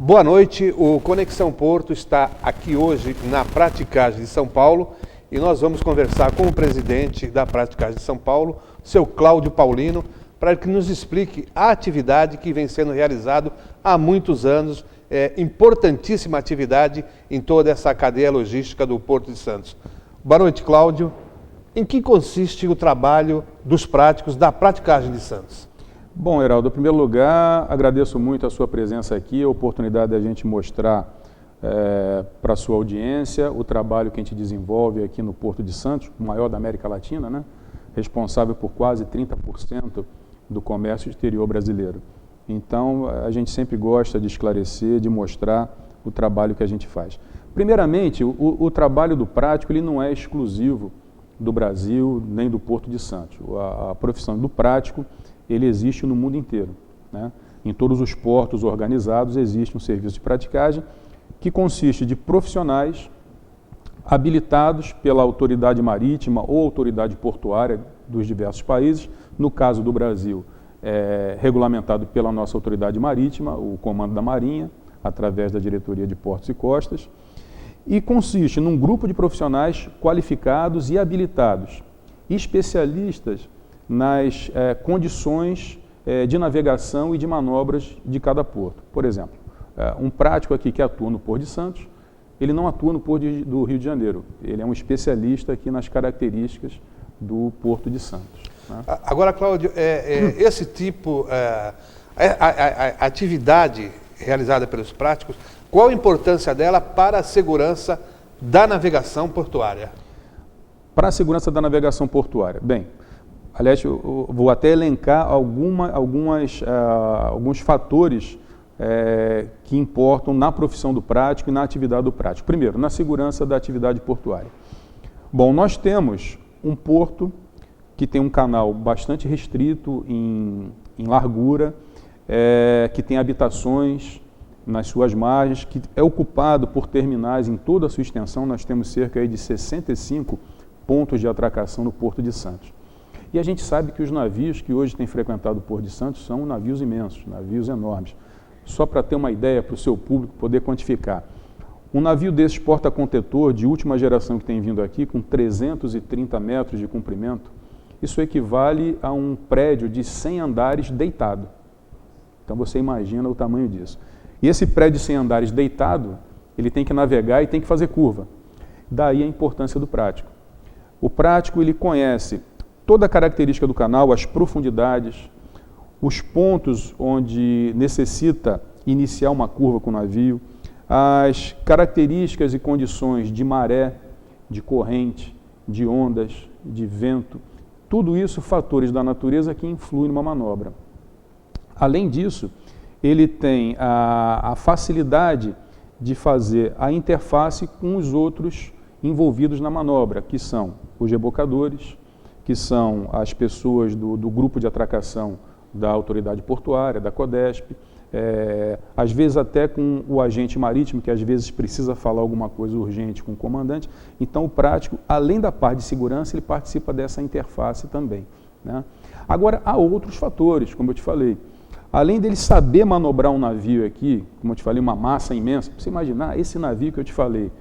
Boa noite, o Conexão Porto está aqui hoje na Praticagem de São Paulo e nós vamos conversar com o presidente da Praticagem de São Paulo, seu Cláudio Paulino, para que nos explique a atividade que vem sendo realizada há muitos anos, importantíssima atividade em toda essa cadeia logística do Porto de Santos. Boa noite, Cláudio. Em que consiste o trabalho dos práticos da Praticagem de Santos? Bom, Heraldo, em primeiro lugar, agradeço muito a sua presença aqui, a oportunidade da gente mostrar para a sua audiência o trabalho que a gente desenvolve aqui no Porto de Santos, o maior da América Latina, né? Responsável por quase 30% do comércio exterior brasileiro. Então, a gente sempre gosta de esclarecer, de mostrar o trabalho que a gente faz. Primeiramente, o trabalho do prático ele não é exclusivo do Brasil nem do Porto de Santos. A profissão do prático ele existe no mundo inteiro, né? Em todos os portos organizados existe um serviço de praticagem que consiste de profissionais habilitados pela autoridade marítima ou autoridade portuária dos diversos países. No caso do Brasil, regulamentado pela nossa autoridade marítima, o Comando da Marinha, através da Diretoria de Portos e Costas, e consiste num grupo de profissionais qualificados e habilitados, especialistas nas condições de navegação e de manobras de cada porto. Por exemplo, um prático aqui que atua no Porto de Santos, ele não atua no Porto do Rio de Janeiro, ele é um especialista aqui nas características do Porto de Santos, né? Agora, Cláudio, esse tipo, a atividade realizada pelos práticos, qual a importância dela para a segurança da navegação portuária? Para a segurança da navegação portuária, bem, aliás, eu vou até elencar alguns fatores que importam na profissão do prático e na atividade do prático. Primeiro, na segurança da atividade portuária. Bom, nós temos um porto que tem um canal bastante restrito em largura, que tem habitações nas suas margens, que é ocupado por terminais em toda a sua extensão. Nós temos cerca aí de 65 pontos de atracação no Porto de Santos. E a gente sabe que os navios que hoje têm frequentado o Porto de Santos são navios imensos, navios enormes. Só para ter uma ideia, para o seu público poder quantificar. Um navio desses porta-contentor de última geração que tem vindo aqui, com 330 metros de comprimento, isso equivale a um prédio de 100 andares deitado. Então você imagina o tamanho disso. E esse prédio de 100 andares deitado, ele tem que navegar e tem que fazer curva. Daí a importância do prático. O prático, ele conhece toda a característica do canal, as profundidades, os pontos onde necessita iniciar uma curva com o navio, as características e condições de maré, de corrente, de ondas, de vento, tudo isso fatores da natureza que influem numa manobra. Além disso, ele tem a facilidade de fazer a interface com os outros envolvidos na manobra, que são os rebocadores, que são as pessoas do grupo de atracação da autoridade portuária, da CODESP, às vezes até com o agente marítimo, que às vezes precisa falar alguma coisa urgente com o comandante. Então o prático, além da parte de segurança, ele participa dessa interface também, né? Agora, há outros fatores, como eu te falei. Além dele saber manobrar um navio aqui, como eu te falei, uma massa imensa, para você imaginar, esse navio que eu te falei,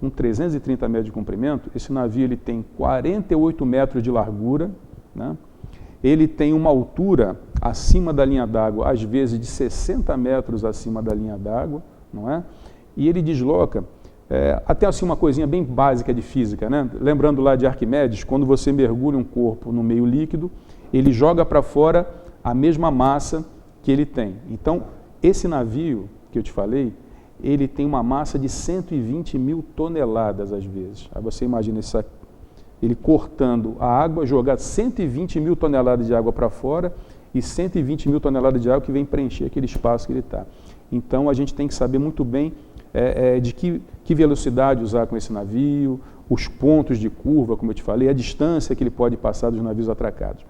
com 330 metros de comprimento, esse navio ele tem 48 metros de largura, né? Ele tem uma altura acima da linha d'água, às vezes de 60 metros acima da linha d'água, não é? E ele desloca, até assim uma coisinha bem básica de física, né? Lembrando lá de Arquimedes, quando você mergulha um corpo no meio líquido, ele joga para fora a mesma massa que ele tem. Então, esse navio que eu te falei, ele tem uma massa de 120 mil toneladas às vezes. Aí você imagina ele cortando a água, jogar 120 mil toneladas de água para fora e 120 mil toneladas de água que vem preencher aquele espaço que ele está. Então, a gente tem que saber muito bem de que velocidade usar com esse navio, os pontos de curva, como eu te falei, a distância que ele pode passar dos navios atracados.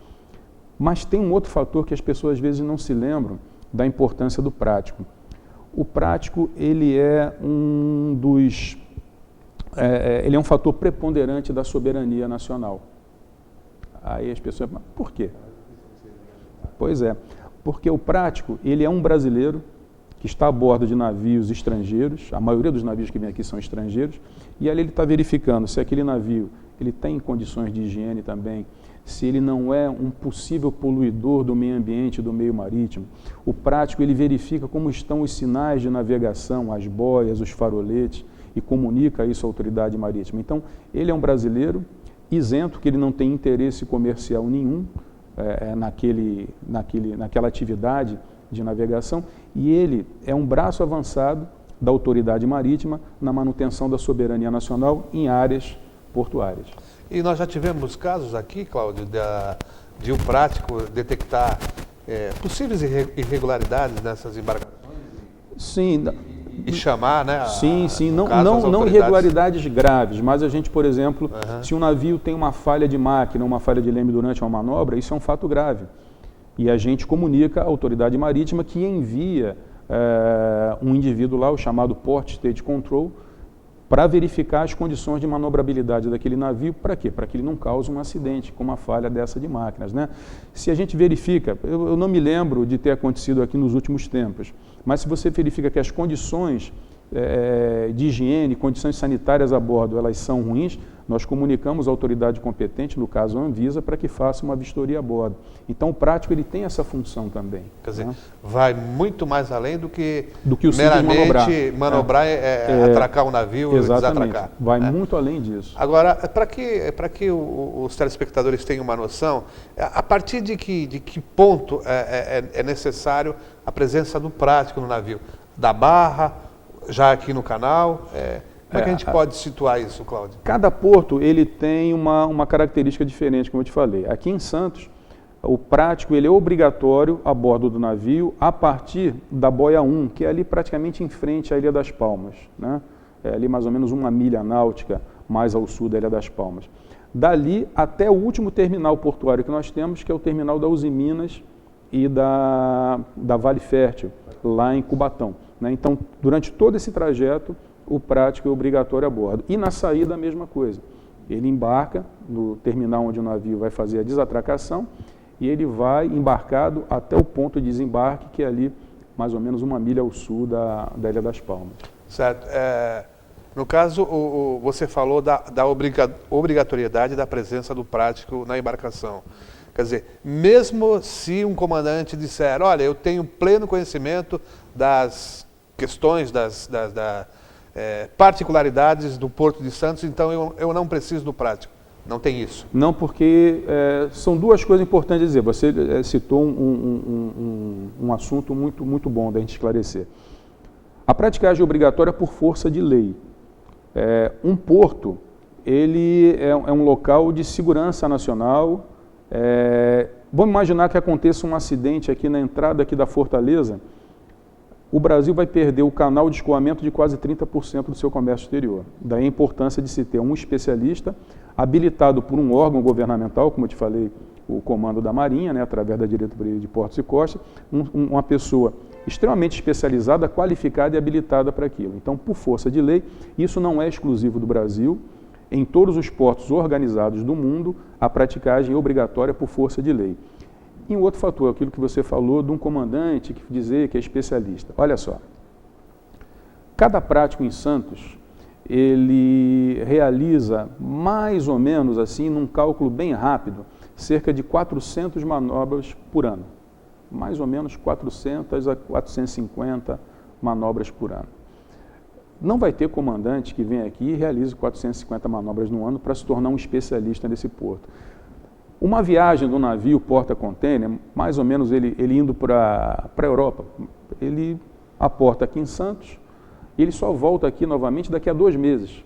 Mas tem um outro fator que as pessoas às vezes não se lembram da importância do prático. O prático, ele é ele é um fator preponderante da soberania nacional. Aí as pessoas, mas por quê? Pois é, porque o prático, ele é um brasileiro que está a bordo de navios estrangeiros, a maioria dos navios que vêm aqui são estrangeiros, e ali ele está verificando se aquele navio ele tem condições de higiene também, se ele não é um possível poluidor do meio ambiente, do meio marítimo. O prático, ele verifica como estão os sinais de navegação, as boias, os faroletes, e comunica isso à autoridade marítima. Então, ele é um brasileiro isento, que ele não tem interesse comercial nenhum naquela atividade de navegação, e ele é um braço avançado da autoridade marítima na manutenção da soberania nacional em áreas portuárias. E nós já tivemos casos aqui, Cláudio, de um prático detectar possíveis irregularidades nessas embarcações? Sim. E chamar, né? Sim. Não irregularidades graves, mas a gente, por exemplo, se um navio tem uma falha de máquina, uma falha de leme durante uma manobra, isso é um fato grave. E a gente comunica à autoridade marítima que envia um indivíduo lá, o chamado Port State Control, para verificar as condições de manobrabilidade daquele navio. Para quê? Para que ele não cause um acidente com uma falha dessa de máquinas, né? Se a gente verifica, eu não me lembro de ter acontecido aqui nos últimos tempos, mas se você verifica que as condições de higiene, condições sanitárias a bordo, elas são ruins, nós comunicamos à autoridade competente, no caso a Anvisa, para que faça uma vistoria a bordo. Então o prático ele tem essa função também. Quer dizer, vai muito mais além do que o meramente manobrar, atracar um navio e desatracar. Vai muito além disso. Agora, para que os telespectadores tenham uma noção, a partir de que ponto é necessário a presença do prático no navio? Da barra, já aqui no canal? Como é que a gente pode situar isso, Cláudio? Cada porto ele tem uma característica diferente, como eu te falei. Aqui em Santos, o prático ele é obrigatório a bordo do navio a partir da boia 1, que é ali praticamente em frente à Ilha das Palmas, né? É ali mais ou menos 1 milha náutica mais ao sul da Ilha das Palmas. Dali até o último terminal portuário que nós temos, que é o terminal da Uzi Minas e da Vale Fértil, lá em Cubatão, né? Então, durante todo esse trajeto, o prático é obrigatório a bordo. E na saída a mesma coisa. Ele embarca no terminal onde o navio vai fazer a desatracação e ele vai embarcado até o ponto de desembarque, que é ali mais ou menos 1 milha ao sul da Ilha das Palmas. Certo. No caso, você falou da obrigatoriedade da presença do prático na embarcação. Quer dizer, mesmo se um comandante disser, olha, eu tenho pleno conhecimento das questões, das particularidades do Porto de Santos, então eu não preciso do prático. Não tem isso? Não, porque são duas coisas importantes a dizer. Você citou um assunto muito bom da gente esclarecer. A praticagem obrigatória é por força de lei. Um porto, ele é um local de segurança nacional. Vamos imaginar que aconteça um acidente aqui na entrada aqui da Fortaleza. O Brasil vai perder o canal de escoamento de quase 30% do seu comércio exterior. Daí a importância de se ter um especialista habilitado por um órgão governamental, como eu te falei, o Comando da Marinha, né, através da Diretoria de Portos e Costas, uma pessoa extremamente especializada, qualificada e habilitada para aquilo. Então, por força de lei, isso não é exclusivo do Brasil. Em todos os portos organizados do mundo, a praticagem é obrigatória por força de lei. E um outro fator, aquilo que você falou de um comandante que dizer que é especialista. Olha só, cada prático em Santos, ele realiza mais ou menos assim, num cálculo bem rápido, cerca de 400 manobras por ano. Mais ou menos 400 a 450 manobras por ano. Não vai ter comandante que venha aqui e realize 450 manobras no ano para se tornar um especialista nesse porto. Uma viagem do navio porta-container, mais ou menos ele indo para a Europa, ele aporta aqui em Santos e ele só volta aqui novamente daqui a 2 meses.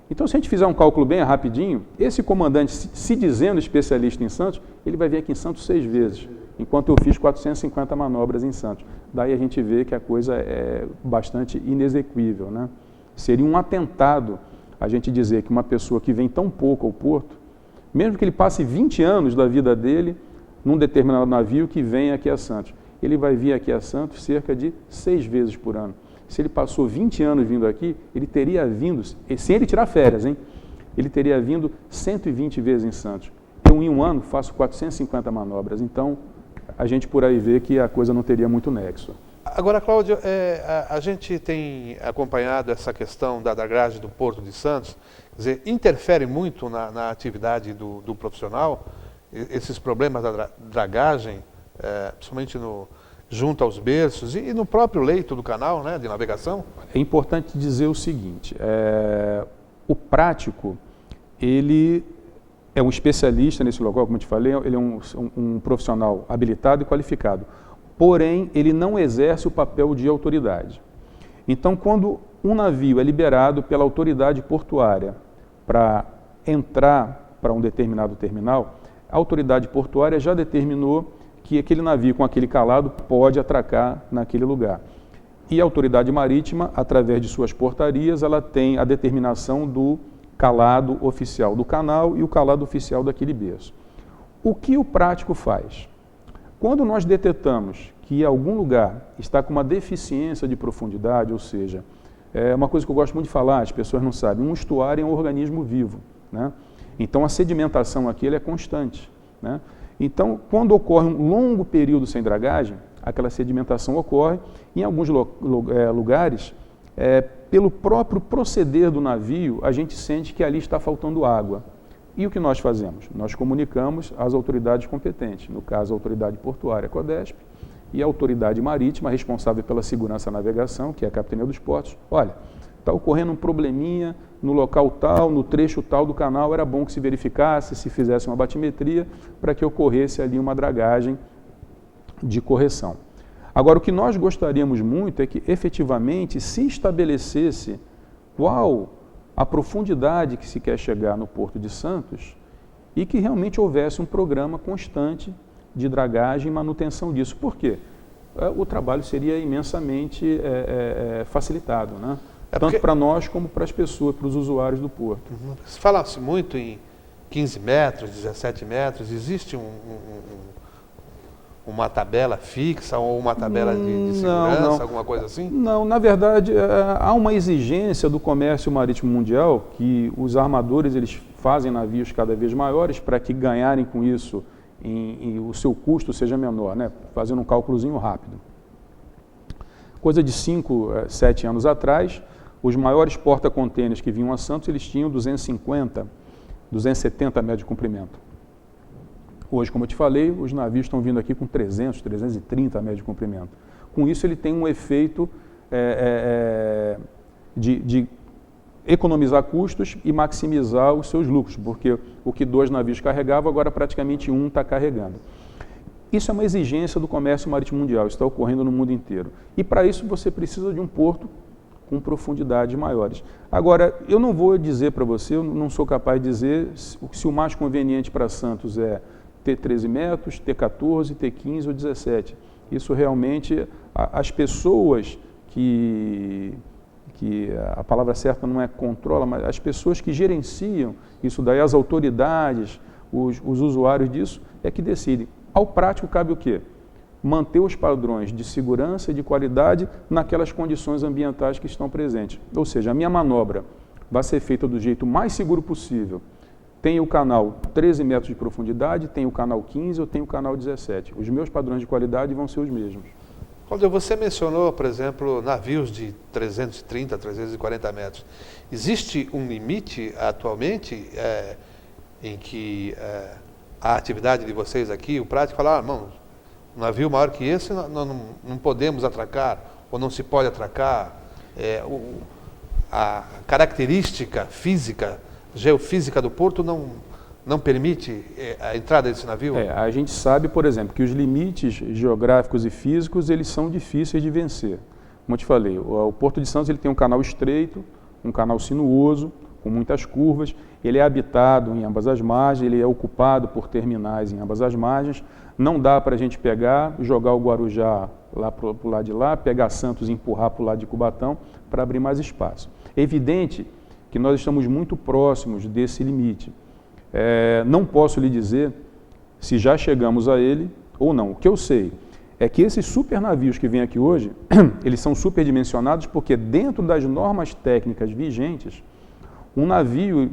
Então, se a gente fizer um cálculo bem rapidinho, esse comandante, se dizendo especialista em Santos, ele vai vir aqui em Santos 6 vezes, enquanto eu fiz 450 manobras em Santos. Daí a gente vê que a coisa é bastante inexequível, né? Seria um atentado a gente dizer que uma pessoa que vem tão pouco ao porto, mesmo que ele passe 20 anos da vida dele num determinado navio que vem aqui a Santos, ele vai vir aqui a Santos cerca de 6 vezes por ano. Se ele passou 20 anos vindo aqui, ele teria vindo, sem ele tirar férias, hein? Ele teria vindo 120 vezes em Santos. Eu, em um ano, faço 450 manobras. Então, a gente por aí vê que a coisa não teria muito nexo. Agora, Cláudio, a gente tem acompanhado essa questão da dragagem do Porto de Santos, quer dizer, interfere muito na atividade do profissional, esses problemas da dragagem, principalmente junto aos berços e no próprio leito do canal, né, de navegação? É importante dizer o seguinte, o prático, ele é um especialista nesse local, como eu te falei, ele é um profissional habilitado e qualificado. Porém, ele não exerce o papel de autoridade. Então, quando um navio é liberado pela autoridade portuária para entrar para um determinado terminal, a autoridade portuária já determinou que aquele navio com aquele calado pode atracar naquele lugar. E a autoridade marítima, através de suas portarias, ela tem a determinação do calado oficial do canal e o calado oficial daquele berço. O que o prático faz? Quando nós detectamos que algum lugar está com uma deficiência de profundidade, ou seja, é uma coisa que eu gosto muito de falar, as pessoas não sabem, um estuário é um organismo vivo, né? Então a sedimentação aqui é constante, né? Então, quando ocorre um longo período sem dragagem, aquela sedimentação ocorre, em alguns lugares, pelo próprio proceder do navio, a gente sente que ali está faltando água. E o que nós fazemos? Nós comunicamos às autoridades competentes, no caso a autoridade portuária, a CODESP, e a autoridade marítima, responsável pela segurança da navegação, que é a Capitania dos Portos. Olha, está ocorrendo um probleminha no local tal, no trecho tal do canal, era bom que se verificasse, se fizesse uma batimetria, para que ocorresse ali uma dragagem de correção. Agora, o que nós gostaríamos muito é que, efetivamente, se estabelecesse qual a profundidade que se quer chegar no Porto de Santos e que realmente houvesse um programa constante de dragagem e manutenção disso. Por quê? O trabalho seria imensamente facilitado, né? Tanto para nós como para as pessoas, para os usuários do porto. Fala-se muito em 15 metros, 17 metros, existe uma tabela fixa ou uma tabela de segurança, não. Alguma coisa assim? Não, na verdade, há uma exigência do comércio marítimo mundial que os armadores eles fazem navios cada vez maiores para que ganharem com isso e o seu custo seja menor, né? Fazendo um cálculozinho rápido. Coisa de 5, 7 anos atrás, os maiores porta-contêineres que vinham a Santos, eles tinham 250, 270 metros de comprimento. Hoje, como eu te falei, os navios estão vindo aqui com 300, 330 metros de comprimento. Com isso, ele tem um efeito de economizar custos e maximizar os seus lucros, porque o que 2 navios carregavam, agora praticamente 1 está carregando. Isso é uma exigência do comércio marítimo mundial, isso está ocorrendo no mundo inteiro. E para isso você precisa de um porto com profundidades maiores. Agora, eu não vou dizer para você, eu não sou capaz de dizer se o mais conveniente para Santos é ter 13 metros, ter 14, ter 15 ou 17. Isso realmente, as pessoas que a palavra certa não é controla, mas as pessoas que gerenciam isso daí, as autoridades, os usuários disso, é que decidem. Ao prático cabe o quê? Manter os padrões de segurança e de qualidade naquelas condições ambientais que estão presentes. Ou seja, a minha manobra vai ser feita do jeito mais seguro possível. Tem o canal 13 metros de profundidade, tem o canal 15 ou tem o canal 17. Os meus padrões de qualidade vão ser os mesmos. Cláudio, você mencionou, por exemplo, navios de 330, 340 metros. Existe um limite atualmente em que a atividade de vocês aqui, o prático, fala, irmão, um navio maior que esse não podemos atracar, ou não se pode atracar. A característica física, geofísica do porto não permite a entrada desse navio? A gente sabe, por exemplo, que os limites geográficos e físicos, eles são difíceis de vencer. Como eu te falei, o Porto de Santos ele tem um canal estreito, um canal sinuoso, com muitas curvas, ele é habitado em ambas as margens, ele é ocupado por terminais em ambas as margens, não dá para a gente pegar, jogar o Guarujá lá para o lado de lá, pegar Santos e empurrar para o lado de Cubatão para abrir mais espaço. É evidente que nós estamos muito próximos desse limite. Não posso lhe dizer se já chegamos a ele ou não. O que eu sei é que esses super navios que vêm aqui hoje, eles são superdimensionados porque dentro das normas técnicas vigentes, um navio,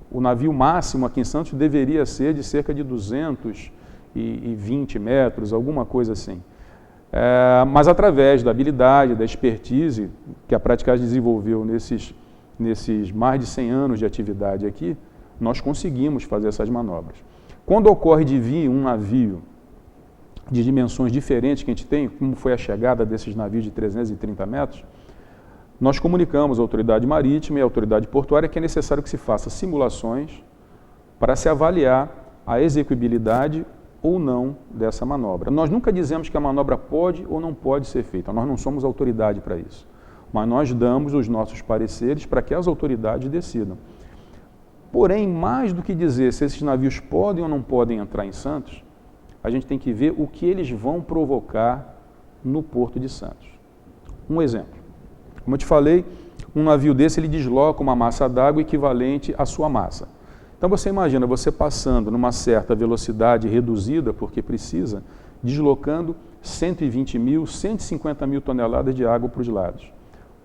o navio máximo aqui em Santos deveria ser de cerca de 220 metros, alguma coisa assim. Mas através da habilidade, da expertise que a praticagem desenvolveu nesses mais de 100 anos de atividade aqui, nós conseguimos fazer essas manobras. Quando ocorre de vir um navio de dimensões diferentes que a gente tem, como foi a chegada desses navios de 330 metros, nós comunicamos à autoridade marítima e à autoridade portuária que é necessário que se faça simulações para se avaliar a execuibilidade ou não dessa manobra. Nós nunca dizemos que a manobra pode ou não pode ser feita, nós não somos autoridade para isso, mas nós damos os nossos pareceres para que as autoridades decidam. Porém, mais do que dizer se esses navios podem ou não podem entrar em Santos, a gente tem que ver o que eles vão provocar no Porto de Santos. Um exemplo, como eu te falei, um navio desse ele desloca uma massa d'água equivalente à sua massa. Então você imagina você passando numa certa velocidade reduzida, porque precisa, deslocando 120 mil, 150 mil toneladas de água para os lados.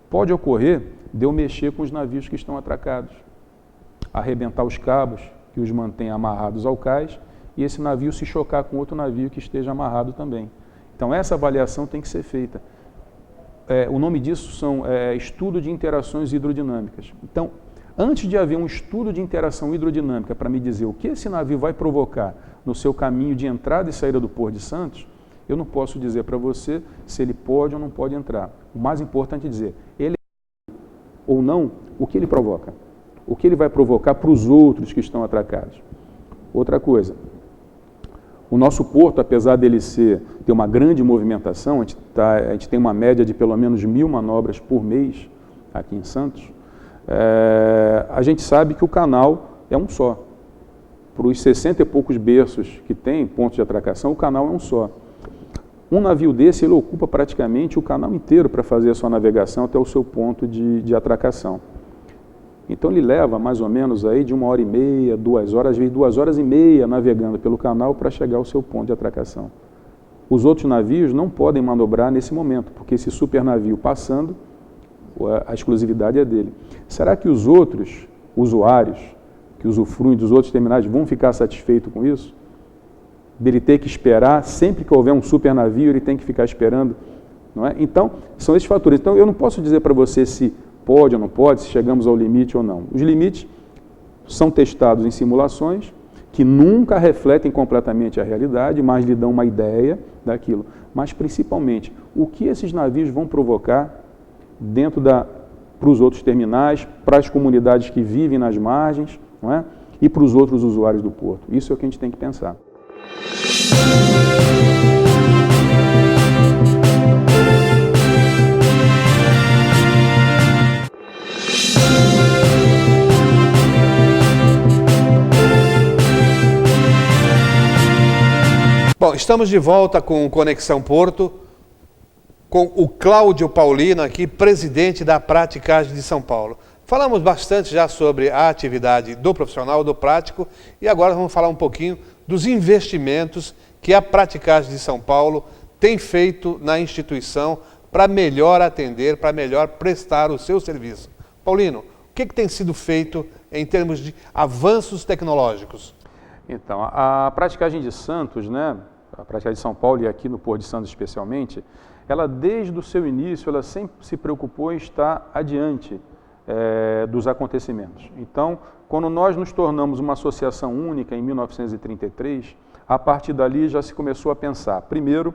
Pode ocorrer de eu mexer com os navios que estão atracados, arrebentar os cabos que os mantêm amarrados ao cais e esse navio se chocar com outro navio que esteja amarrado também. Então essa avaliação tem que ser feita. O nome disso são estudo de interações hidrodinâmicas. Então, antes de haver um estudo de interação hidrodinâmica para me dizer o que esse navio vai provocar no seu caminho de entrada e saída do Porto de Santos, eu não posso dizer para você se ele pode ou não pode entrar. O mais importante é dizer, ele ou não, o que ele provoca. O que ele vai provocar para os outros que estão atracados. Outra coisa, o nosso porto, apesar dele ter uma grande movimentação, a gente tem uma média de pelo menos 1.000 manobras por mês aqui em Santos, a gente sabe que o canal é um só. Para os 60 e poucos berços que tem, pontos de atracação, o canal é um só. Um navio desse, ele ocupa praticamente o canal inteiro para fazer a sua navegação até o seu ponto de atracação. Então ele leva mais ou menos aí de 1h30, 2 horas, às vezes 2h30 navegando pelo canal para chegar ao seu ponto de atracação. Os outros navios não podem manobrar nesse momento, porque esse super navio passando, a exclusividade é dele. Será que os outros usuários que usufruem dos outros terminais vão ficar satisfeitos com isso? Dele ter que esperar, sempre que houver um super navio, ele tem que ficar esperando, não é? Então, são esses fatores. Então, eu não posso dizer para você se pode ou não pode, se chegamos ao limite ou não. Os limites são testados em simulações que nunca refletem completamente a realidade, mas lhe dão uma ideia daquilo. Mas, principalmente, o que esses navios vão provocar para os outros terminais, para as comunidades que vivem nas margens, não é? E para os outros usuários do porto. Isso é o que a gente tem que pensar. Bom, estamos de volta com o Conexão Porto, com o Cláudio Paulino aqui, presidente da Praticagem de São Paulo. Falamos bastante já sobre a atividade do profissional, do prático, e agora vamos falar um pouquinho dos investimentos que a Praticagem de São Paulo tem feito na instituição para melhor atender, para melhor prestar o seu serviço. Paulino, o que tem sido feito em termos de avanços tecnológicos? Então, a Praticagem de Santos, né, a Praticagem de São Paulo e aqui no Porto de Santos especialmente, ela desde o seu início, ela sempre se preocupou em estar adiante dos acontecimentos. Então, quando nós nos tornamos uma associação única em 1933, a partir dali já se começou a pensar, primeiro,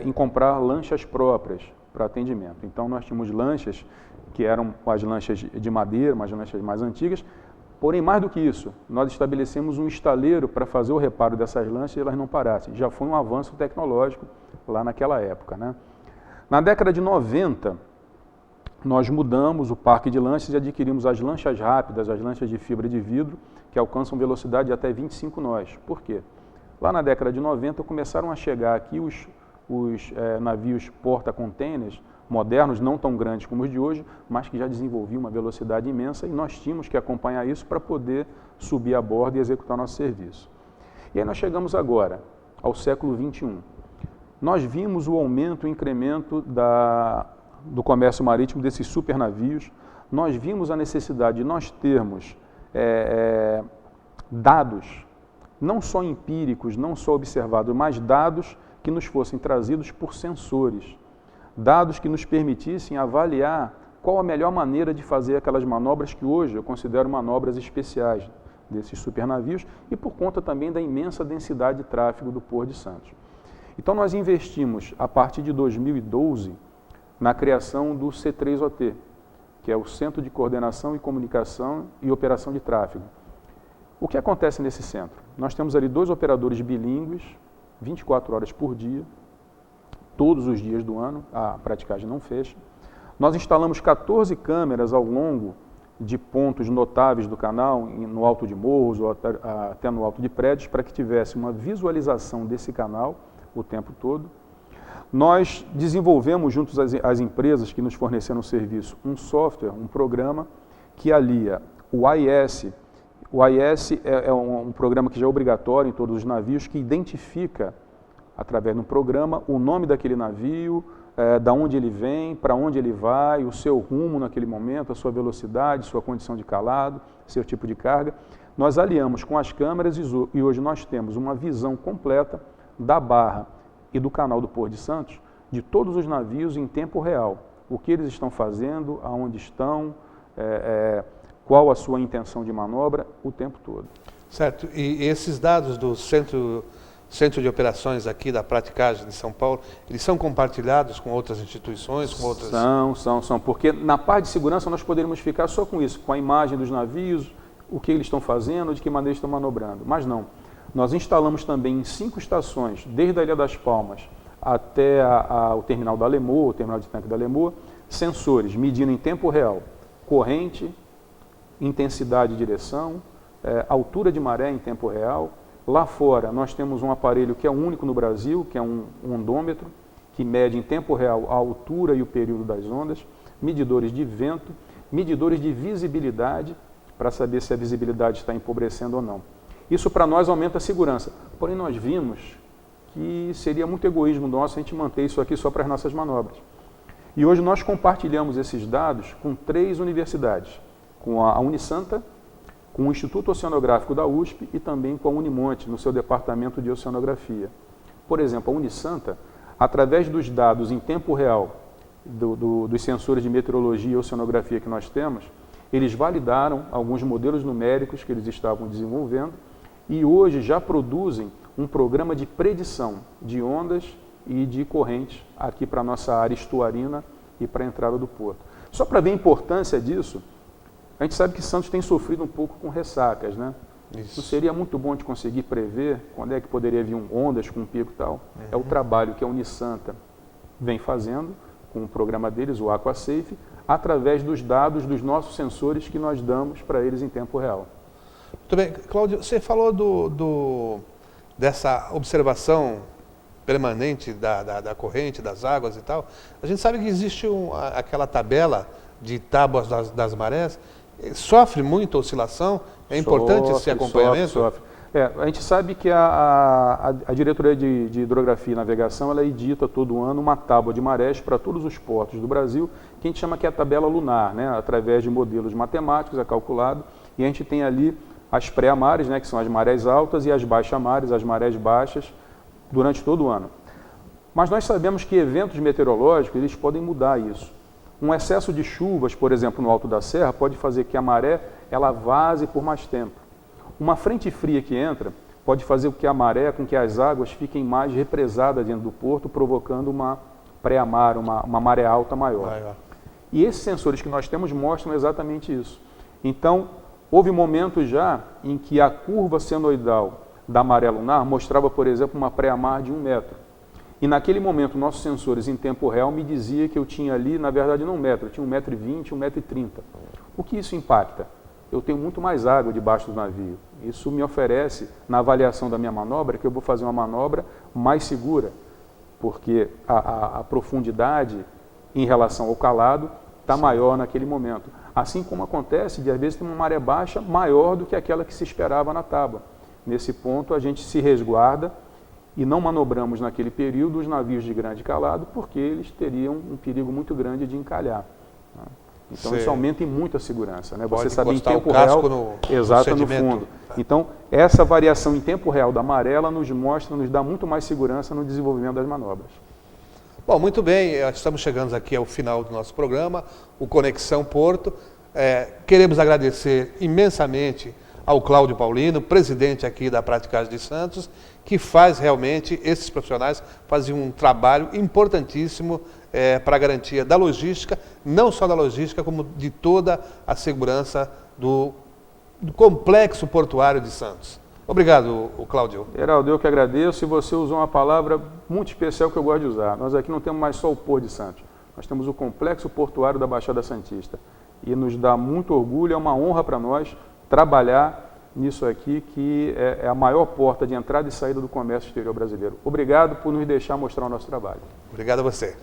em comprar lanchas próprias para atendimento. Então, nós tínhamos lanchas que eram as lanchas de madeira, umas lanchas mais antigas. Porém, mais do que isso, nós estabelecemos um estaleiro para fazer o reparo dessas lanchas e elas não parassem. Já foi um avanço tecnológico lá naquela época, né? Na década de 90, nós mudamos o parque de lanchas e adquirimos as lanchas rápidas, as lanchas de fibra de vidro, que alcançam velocidade de até 25 nós. Por quê? Lá na década de 90 começaram a chegar aqui os navios porta-containers modernos, não tão grandes como os de hoje, mas que já desenvolviam uma velocidade imensa e nós tínhamos que acompanhar isso para poder subir a bordo e executar nosso serviço. E aí nós chegamos agora ao século XXI. Nós vimos o aumento, o incremento do comércio marítimo desses super navios, nós vimos a necessidade de nós termos dados, não só empíricos, não só observados, mas dados que nos fossem trazidos por sensores, dados que nos permitissem avaliar qual a melhor maneira de fazer aquelas manobras que hoje eu considero manobras especiais desses supernavios e por conta também da imensa densidade de tráfego do Porto de Santos. Então nós investimos, a partir de 2012, na criação do C3OT, que é o Centro de Coordenação e Comunicação e Operação de Tráfego. O que acontece nesse centro? Nós temos ali 2 operadores bilíngues, 24 horas por dia, todos os dias do ano, a praticagem não fecha. Nós instalamos 14 câmeras ao longo de pontos notáveis do canal, no alto de morros ou até no alto de prédios, para que tivesse uma visualização desse canal o tempo todo. Nós desenvolvemos, junto às empresas que nos forneceram o serviço, um software, um programa que alia o AIS. O AIS é um programa que já é obrigatório em todos os navios, que identifica, através de um programa, o nome daquele navio, da onde ele vem, para onde ele vai, o seu rumo naquele momento, a sua velocidade, sua condição de calado, seu tipo de carga. Nós aliamos com as câmeras e hoje nós temos uma visão completa da barra e do canal do Porto de Santos, de todos os navios em tempo real. O que eles estão fazendo, aonde estão, qual a sua intenção de manobra, o tempo todo. Certo. E esses dados do Centro de Operações aqui da praticagem de São Paulo, eles são compartilhados com outras instituições, com outras... São, porque na parte de segurança nós poderíamos ficar só com isso, com a imagem dos navios, o que eles estão fazendo, de que maneira estão manobrando, mas não. Nós instalamos também em 5 estações, desde a Ilha das Palmas até o terminal da Lemoa, o terminal de tanque da Lemoa, sensores medindo em tempo real corrente, intensidade de direção, altura de maré em tempo real. Lá fora nós temos um aparelho que é único no Brasil, que é um ondômetro, que mede em tempo real a altura e o período das ondas, medidores de vento, medidores de visibilidade, para saber se a visibilidade está empobrecendo ou não. Isso para nós aumenta a segurança, porém nós vimos que seria muito egoísmo nosso a gente manter isso aqui só para as nossas manobras. E hoje nós compartilhamos esses dados com 3 universidades, com a Unisanta, com o Instituto Oceanográfico da USP e também com a Unimonte, no seu departamento de oceanografia. Por exemplo, a Unisanta, através dos dados em tempo real dos sensores de meteorologia e oceanografia que nós temos, eles validaram alguns modelos numéricos que eles estavam desenvolvendo e hoje já produzem um programa de predição de ondas e de correntes aqui para a nossa área estuarina e para a entrada do porto. Só para ver a importância disso, a gente sabe que Santos tem sofrido um pouco com ressacas, né? Isso. Não seria muito bom de conseguir prever quando é que poderia vir ondas com um pico e tal? É o trabalho que a Unisanta vem fazendo com o programa deles, o AquaSafe, através dos dados dos nossos sensores que nós damos para eles em tempo real. Muito bem. Cláudio, você falou dessa observação permanente da corrente, das águas e tal. A gente sabe que existe aquela tabela de tábuas das marés. Sofre muita oscilação? É importante esse acompanhamento? Sofre. A gente sabe que a Diretoria de Hidrografia e Navegação ela edita todo ano uma tábua de marés para todos os portos do Brasil, que a gente chama que é a tabela lunar, né? Através de modelos matemáticos, é calculado, e a gente tem ali as pré-mares, né? Que são as marés altas, e as baixa-mares, as marés baixas, durante todo o ano. Mas nós sabemos que eventos meteorológicos eles podem mudar isso. Um excesso de chuvas, por exemplo, no alto da serra, pode fazer que a maré ela vaze por mais tempo. Uma frente fria que entra pode fazer com que a maré, com que as águas fiquem mais represadas dentro do porto, provocando uma pré-mar, uma maré alta maior. E esses sensores que nós temos mostram exatamente isso. Então, houve momentos já em que a curva senoidal da maré lunar mostrava, por exemplo, uma pré-mar de 1 metro. E naquele momento, nossos sensores em tempo real me diziam que eu tinha ali, na verdade, não 1 metro, eu tinha 1,20 m, 1,30 m. O que isso impacta? Eu tenho muito mais água debaixo do navio. Isso me oferece, na avaliação da minha manobra, que eu vou fazer uma manobra mais segura, porque a profundidade em relação ao calado está maior naquele momento. Assim como acontece de, às vezes, ter uma maré baixa maior do que aquela que se esperava na tábua. Nesse ponto, a gente se resguarda e não manobramos naquele período os navios de grande calado, porque eles teriam um perigo muito grande de encalhar. Então Sim. isso aumenta em muito a segurança, né? Pode Você sabe em encostar o tempo casco real, no exato, no sedimento. fundo. Então essa variação em tempo real da amarela nos mostra, nos dá muito mais segurança no desenvolvimento das manobras. Bom, muito bem, estamos chegando aqui ao final do nosso programa, o Conexão Porto. Queremos agradecer imensamente ao Cláudio Paulino, presidente aqui da Praticagem de Santos, que faz realmente, esses profissionais fazem um trabalho importantíssimo para a garantia da logística, não só da logística, como de toda a segurança do complexo portuário de Santos. Obrigado, Cláudio. Heraldo, eu que agradeço, e você usou uma palavra muito especial que eu gosto de usar. Nós aqui não temos mais só o Porto de Santos, nós temos o complexo portuário da Baixada Santista. E nos dá muito orgulho, é uma honra para nós trabalhar nisso aqui, que é a maior porta de entrada e saída do comércio exterior brasileiro. Obrigado por nos deixar mostrar o nosso trabalho. Obrigado a você.